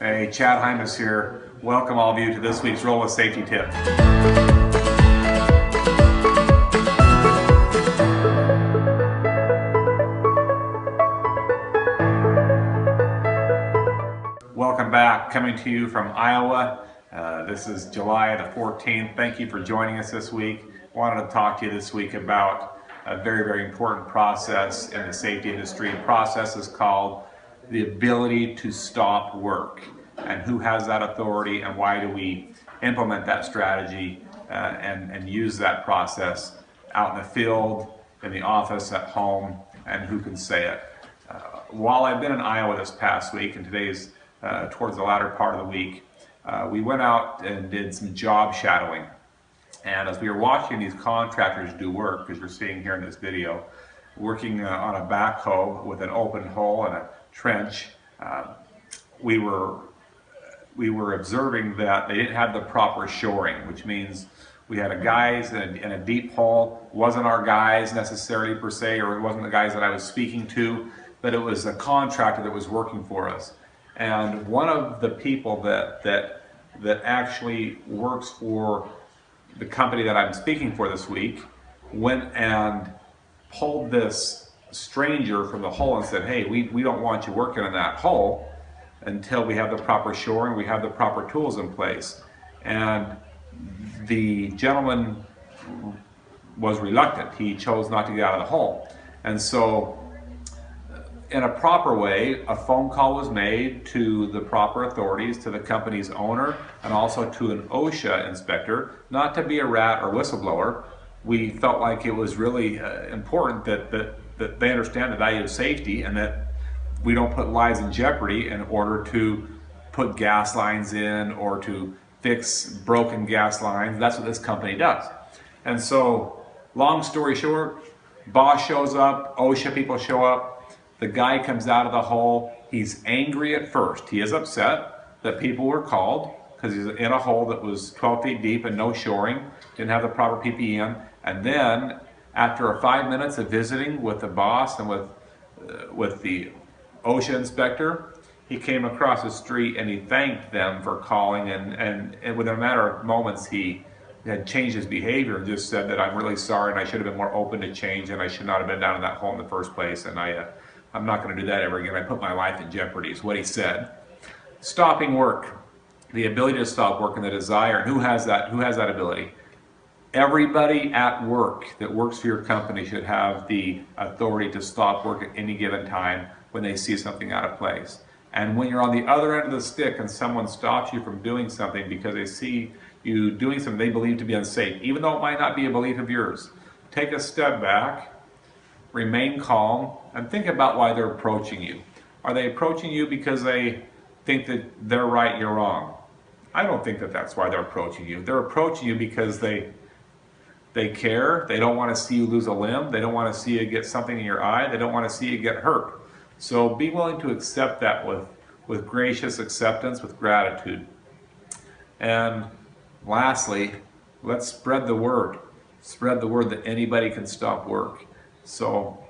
Hey, Chad Hymas here. Welcome all of you to this week's Roll with Safety Tip. Welcome back, coming to you from Iowa. This is July the 14th. Thank you for joining us this week. Wanted to talk to you this week about a very, very important process in the safety industry. The process is called the ability to stop work. And who has that authority, and why do we implement that strategy and use that process out in the field, in the office, at home, and who can say it? While I've been in Iowa this past week, and today's towards the latter part of the week, we went out and did some job shadowing. And as we were watching these contractors do work, as you're seeing here in this video, working on a backhoe with an open hole and a trench, we were observing that they didn't have the proper shoring, which means we had a guys in a deep hole. Wasn't our guys necessarily per se, or it wasn't the guys that I was speaking to, but it was a contractor that was working for us. And one of the people that actually works for the company that I'm speaking for this week went and pulled this stranger from the hole and said, hey, we don't want you working in that hole until we have the proper shoring, we have the proper tools in place. And the gentleman was reluctant. He chose not to get out of the hole. And so in a proper way, a phone call was made to the proper authorities, to the company's owner, and also to an OSHA inspector, not to be a rat or whistleblower. We felt like it was really important that they understand the value of safety, and that we don't put lives in jeopardy in order to put gas lines in or to fix broken gas lines. That's what this company does. And so, long story short, boss shows up, OSHA people show up, the guy comes out of the hole. He's angry at first. He is upset that people were called because he's in a hole that was 12 feet deep and no shoring, didn't have the proper PPE in. And then, after 5 minutes of visiting with the boss and with the OSHA inspector, he came across the street and he thanked them for calling, and within a matter of moments he had changed his behavior and just said that I'm really sorry and I should have been more open to change and I should not have been down in that hole in the first place, and I'm not going to do that ever again. I put my life in jeopardy is what he said. Stopping work, the ability to stop work and the desire, and who has that ability? Everybody at work that works for your company should have the authority to stop work at any given time when they see something out of place. And when you're on the other end of the stick and someone stops you from doing something because they see you doing something they believe to be unsafe, even though it might not be a belief of yours, take a step back, remain calm, and think about why they're approaching you. Are they approaching you because they think that they're right, you're wrong? I don't think that that's why they're approaching you. They're approaching you because they care. They don't want to see you lose a limb. They don't want to see you get something in your eye. They don't want to see you get hurt. So be willing to accept that with gracious acceptance, with gratitude. And lastly, let's spread the word. Spread the word that anybody can stop work. So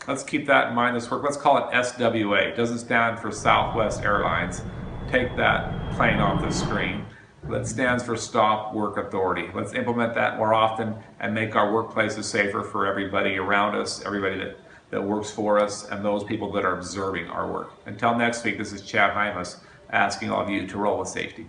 let's keep that in mind this work. Let's call it SWA. It doesn't stand for Southwest Airlines. Take that plane off the screen. That stands for Stop Work Authority. Let's implement that more often and make our workplaces safer for everybody around us, everybody that works for us, and those people that are observing our work. Until next week, this is Chad Hymas asking all of you to roll with safety.